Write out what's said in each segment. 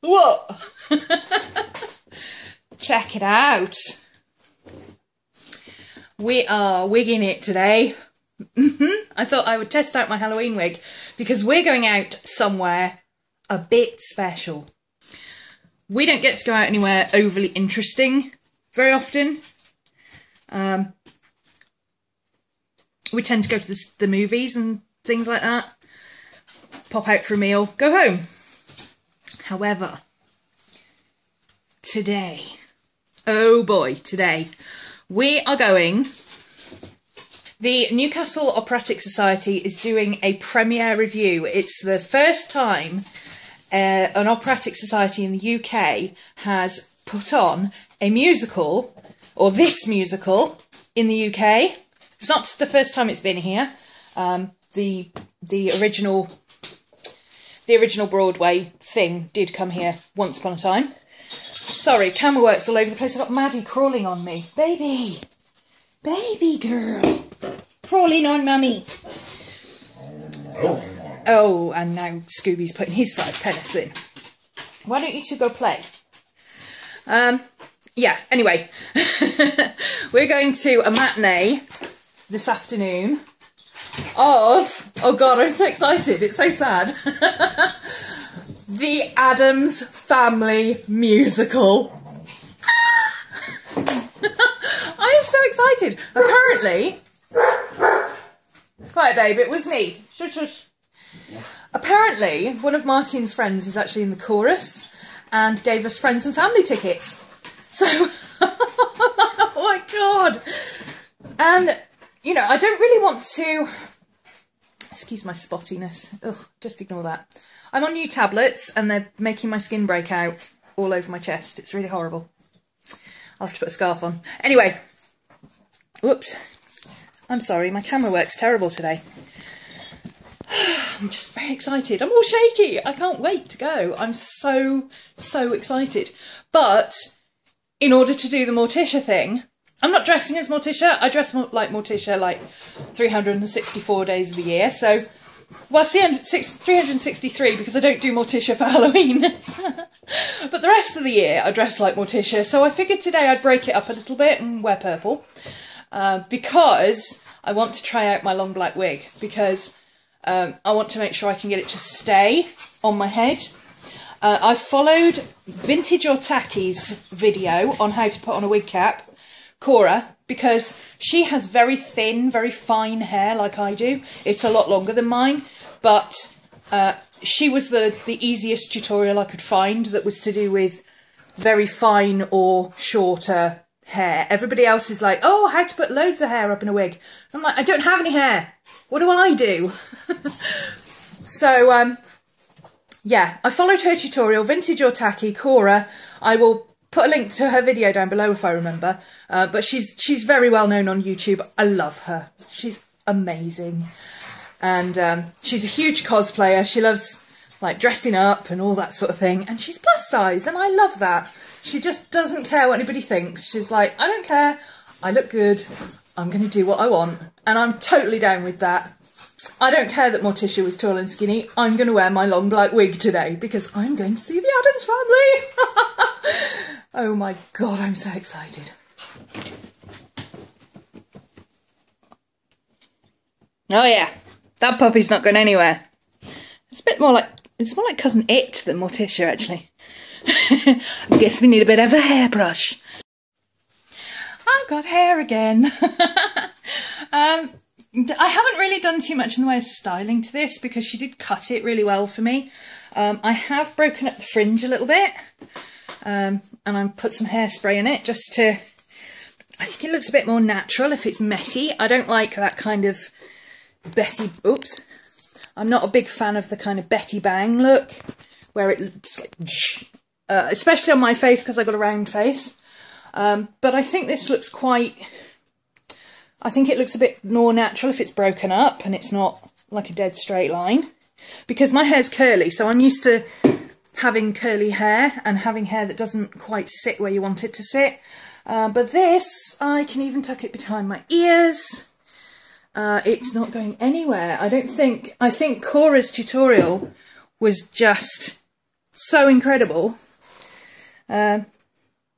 What? Check it out. We are wigging it today. I thought I would test out my Halloween wig because we're going out somewhere a bit special. We don't get to go out anywhere overly interesting very often. We tend to go to the movies and things like that. Pop out for a meal, go home. However, today, oh boy, today, we are going... The Newcastle Operatic Society is doing a premiere review. It's the first time an operatic society in the UK has put on a musical, or this musical, in the UK. It's not the first time it's been here. The original Broadway thing did come here once upon a time. Sorry, camera works all over the place. I've got Maddie crawling on me. Baby! Baby girl! Crawling on mummy. Oh, and now Scooby's putting his 5 pence in. Why don't you two go play? Yeah, anyway. We're going to a matinee this afternoon of... Oh God, I'm so excited. It's so sad. The Addams Family Musical. I am so excited. Apparently... Quiet, babe, it was me. Shush, shush. Apparently, one of Martin's friends is actually in the chorus and gave us friends and family tickets. So, oh my God. And, you know, I don't really want to... Excuse my spottiness. Ugh, just ignore that. I'm on new tablets and they're making my skin break out all over my chest. It's really horrible. I'll have to put a scarf on. Anyway. Whoops. I'm sorry, my camera works terrible today. I'm just very excited. I'm all shaky. I can't wait to go. I'm so excited. But in order to do the Morticia thing, I'm not dressing as Morticia. I dress like Morticia like 364 days of the year. So, well, 363 because I don't do Morticia for Halloween. But the rest of the year I dress like Morticia. So I figured today I'd break it up a little bit and wear purple. Because I want to try out my long black wig because I want to make sure I can get it to stay on my head. I followed Vintage or Tacky's video on how to put on a wig cap, Cora, because she has very thin, very fine hair like I do. It's a lot longer than mine, but she was the easiest tutorial I could find that was to do with very fine or shorter hair. Everybody else is like, oh, how to put loads of hair up in a wig. I'm like, I don't have any hair. What do I do? So, yeah, I followed her tutorial, Vintage or Tacky, Cora. I will put a link to her video down below if I remember. But she's very well known on YouTube. I love her. She's amazing. And she's a huge cosplayer. She loves like dressing up and all that sort of thing. And she's plus size and I love that. She just doesn't care what anybody thinks. She's like, I don't care. I look good. I'm going to do what I want. And I'm totally down with that. I don't care that Morticia was tall and skinny. I'm going to wear my long black wig today because I'm going to see the Addams Family. Oh my God, I'm so excited. Oh yeah, that puppy's not going anywhere. It's more like Cousin It than Morticia actually. I guess we need a bit of a hairbrush. I've got hair again. I haven't really done too much in the way of styling to this because she did cut it really well for me. I have broken up the fringe a little bit and I put some hairspray in it just to... I think it looks a bit more natural if it's messy. I don't like that kind of Betty... Oops. I'm not a big fan of the kind of Betty Bang look where it looks like... especially on my face because I've got a round face. But I think this looks quite... I think it looks a bit more natural if it's broken up and it's not like a dead straight line. Because my hair's curly, so I'm used to having curly hair and having hair that doesn't quite sit where you want it to sit. But this, I can even tuck it behind my ears. It's not going anywhere. I think Cora's tutorial was just so incredible. And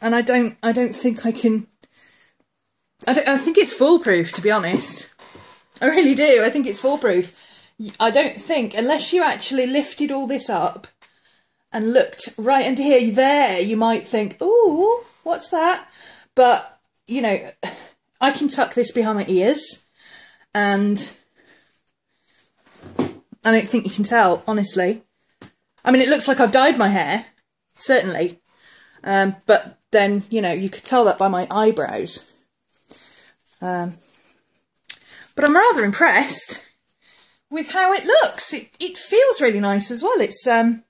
I don't think I can... I think it's foolproof, to be honest. I really do. I think it's foolproof. I don't think, unless you actually lifted all this up and looked right under here, there, you might think, ooh, what's that? But, you know, I can tuck this behind my ears, and I don't think you can tell, honestly. I mean, it looks like I've dyed my hair, certainly. But then, you know, you could tell that by my eyebrows. But I'm rather impressed with how it looks. It feels really nice as well. It's it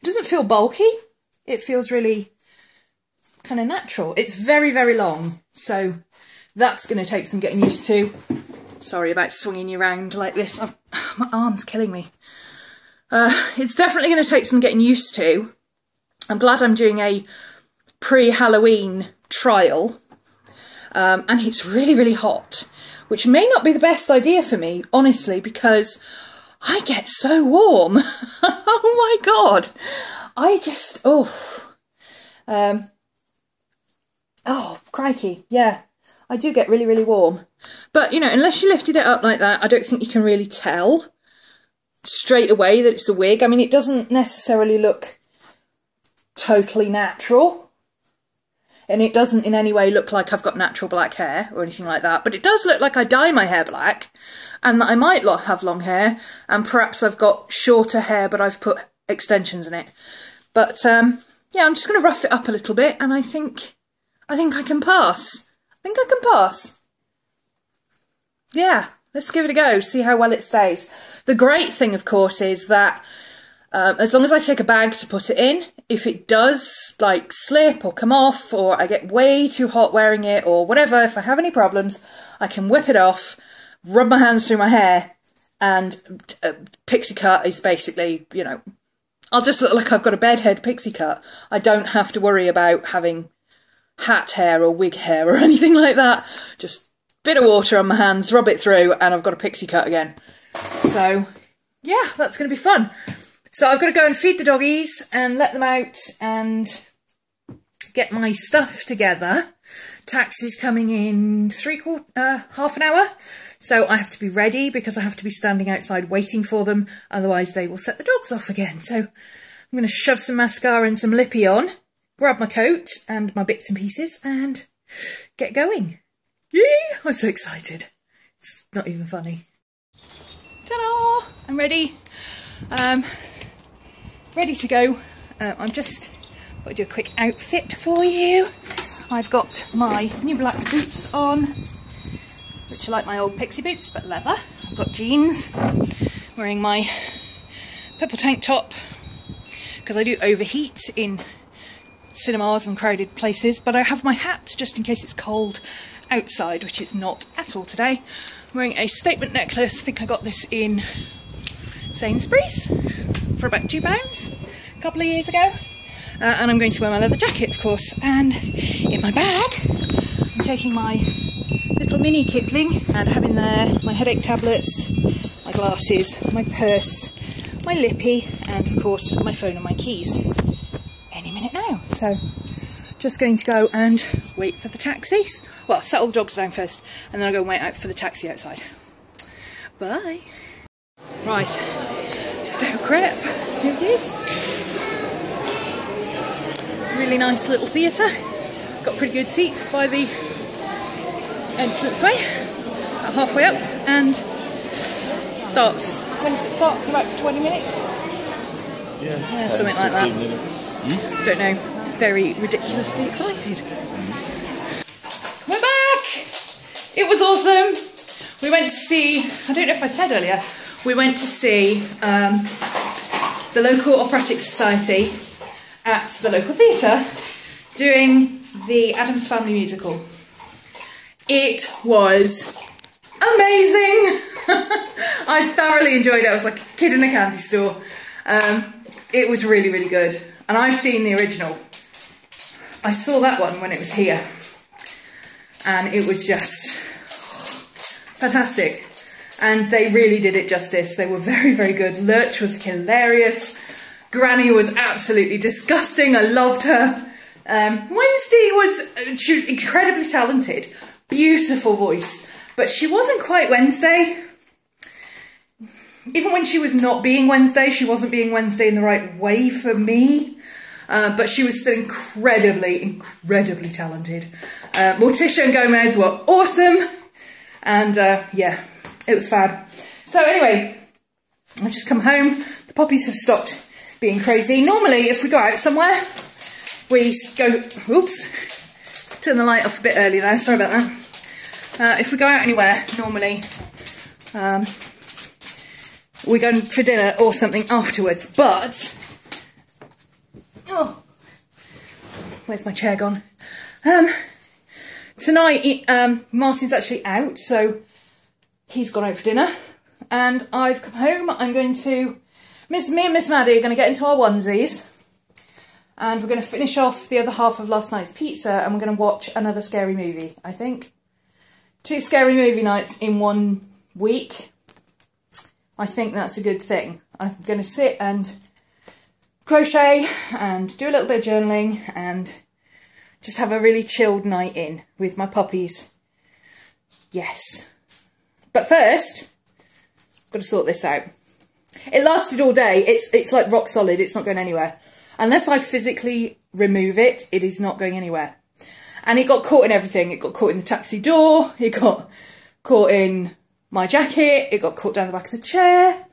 doesn't feel bulky. It feels really kind of natural. It's very, very long, so that's going to take some getting used to. Sorry about swinging you around like this. My arm's killing me. It's definitely going to take some getting used to. I'm glad I'm doing a pre-Halloween trial. And it's really, really hot, which may not be the best idea for me, honestly, because I get so warm. Oh my God. I just, oh, crikey. Yeah, I do get really, really warm. But, you know, unless you lifted it up like that, I don't think you can really tell straight away that it's a wig. I mean, it doesn't necessarily look totally natural, and it doesn't in any way look like I've got natural black hair or anything like that, but it does look like I dye my hair black and that I might have long hair, and perhaps I've got shorter hair but I've put extensions in it. But yeah, I'm just going to rough it up a little bit, and I think I can pass. I think I can pass. Yeah, let's give it a go, see how well it stays. The great thing, of course, is that as long as I take a bag to put it in, if it does like slip or come off, or I get way too hot wearing it or whatever, if I have any problems, I can whip it off, rub my hands through my hair, and pixie cut is basically, you know, I'll just look like I've got a bedhead pixie cut. I don't have to worry about having hat hair or wig hair or anything like that. Just bit of water on my hands, rub it through, and I've got a pixie cut again. So yeah, that's going to be fun. So I've got to go and feed the doggies and let them out and get my stuff together. Taxi's coming in half an hour. So I have to be ready because I have to be standing outside waiting for them. Otherwise they will set the dogs off again. So I'm going to shove some mascara and some lippy on, grab my coat and my bits and pieces and get going. Yay! I'm so excited. It's not even funny. Ta-da! I'm ready. Ready to go. I'm just going to do a quick outfit for you. I've got my new black boots on, which are like my old pixie boots, but leather. I've got jeans, wearing my purple tank top, because I do overheat in cinemas and crowded places, but I have my hat just in case it's cold outside, which it's not at all today. I'm wearing a statement necklace. I think I got this in Sainsbury's for about £2 a couple of years ago. And I'm going to wear my leather jacket, of course. And in my bag, I'm taking my little mini Kipling and having there my headache tablets, my glasses, my purse, my lippy, and of course my phone and my keys. Any minute now. So just going to go and wait for the taxis. Well, settle the dogs down first, and then I'll go and wait out for the taxi outside. Bye. Right, Stowe Crep, here it is. Really nice little theatre. Got pretty good seats by the entranceway, about halfway up, and starts. When does it start? About 20 minutes? Yeah, something like that. Don't know. Very ridiculously excited. We're back! It was awesome. We went to see, I don't know if I said earlier, we went to see the local operatic society at the local theatre doing the Addams Family musical. It was amazing. I thoroughly enjoyed it. I was like a kid in a candy store. It was really, really good. And I've seen the original. I saw that one when it was here. And it was just fantastic. And they really did it justice. They were very, very good. Lurch was hilarious. Granny was absolutely disgusting. I loved her. Wednesday she was incredibly talented, beautiful voice, but she wasn't quite Wednesday. Even when she was not being Wednesday, she wasn't being Wednesday in the right way for me. But she was still incredibly talented. Morticia and Gomez were awesome. And yeah, it was fab. So anyway, I've just come home. The puppies have stopped being crazy. Normally, if we go out somewhere, we go, oops, turn the light off a bit early there, sorry about that. If we go out anywhere, normally, we go for dinner or something afterwards, but, oh, where's my chair gone? Tonight, Martin's actually out, so he's gone out for dinner, and I've come home. I'm going to, me and Miss Maddie are going to get into our onesies, and we're going to finish off the other half of last night's pizza, and we're going to watch another scary movie, I think. 2 scary movie nights in 1 week. I think that's a good thing. I'm going to sit and crochet and do a little bit of journaling and just have a really chilled night in with my puppies. Yes. But first, I've got to sort this out. It lasted all day. It's like rock solid. It's not going anywhere. Unless I physically remove it, it is not going anywhere. And it got caught in everything. It got caught in the taxi door. It got caught in my jacket, it got caught down the back of the chair,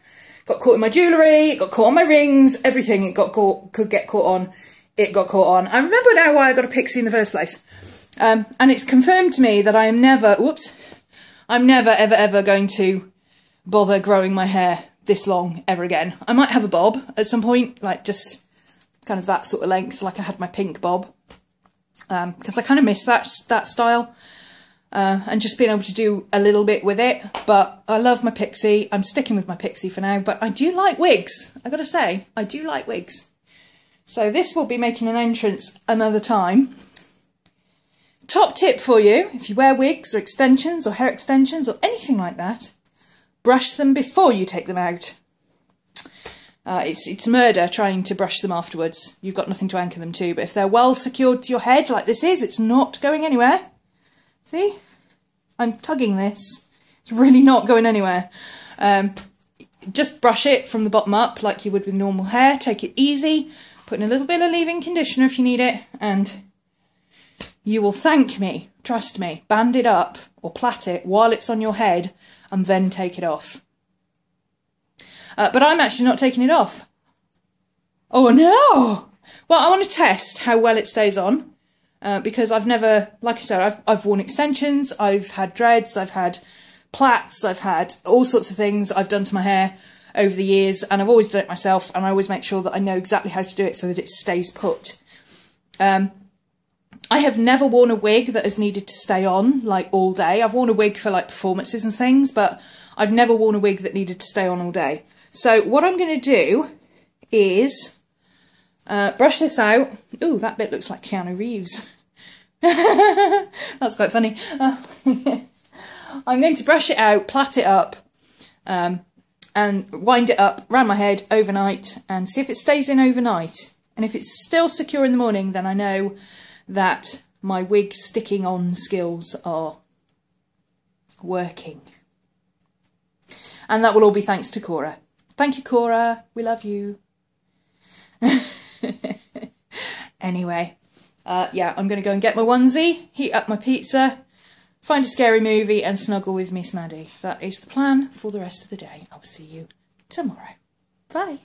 got caught in my jewellery, it got caught on my rings, everything it got caught, could get caught on, it got caught on. I remember now why I got a pixie in the first place. And it's confirmed to me that I am never, whoops, I'm never ever going to bother growing my hair this long ever again. I might have a bob at some point, like just kind of that sort of length, like I had my pink bob, because I kind of miss that style. And just being able to do a little bit with it, but I love my pixie. I'm sticking with my pixie for now, but I do like wigs. I gotta say, I do like wigs. So this will be making an entrance another time. Top tip for you, if you wear wigs or extensions or hair extensions or anything like that, brush them before you take them out. It's murder trying to brush them afterwards. You've got nothing to anchor them to, but if they're well secured to your head like this is, it's not going anywhere. See? I'm tugging this. It's really not going anywhere. Just brush it from the bottom up like you would with normal hair. Take it easy. Put in a little bit of leave-in conditioner if you need it. And you will thank me. Trust me. Band it up or plait it while it's on your head and then take it off. But I'm actually not taking it off. Oh no! Well, I want to test how well it stays on. Because I've never, like I said, I've worn extensions, I've had dreads, I've had plaits, I've had all sorts of things I've done to my hair over the years, and I've always done it myself, and I always make sure that I know exactly how to do it so that it stays put. I have never worn a wig that has needed to stay on, like, all day. I've worn a wig for, like, performances and things, but I've never worn a wig that needed to stay on all day. So what I'm going to do is brush this out. Ooh, that bit looks like Keanu Reeves. That's quite funny. I'm going to brush it out, plait it up, and wind it up around my head overnight and see if it stays in overnight. And if it's still secure in the morning, then I know that my wig sticking on skills are working. And that will all be thanks to Cora. Thank you, Cora. We love you. Anyway, yeah, I'm going to go and get my onesie, heat up my pizza, find a scary movie and snuggle with Miss Maddie. That is the plan for the rest of the day. I will see you tomorrow. Bye.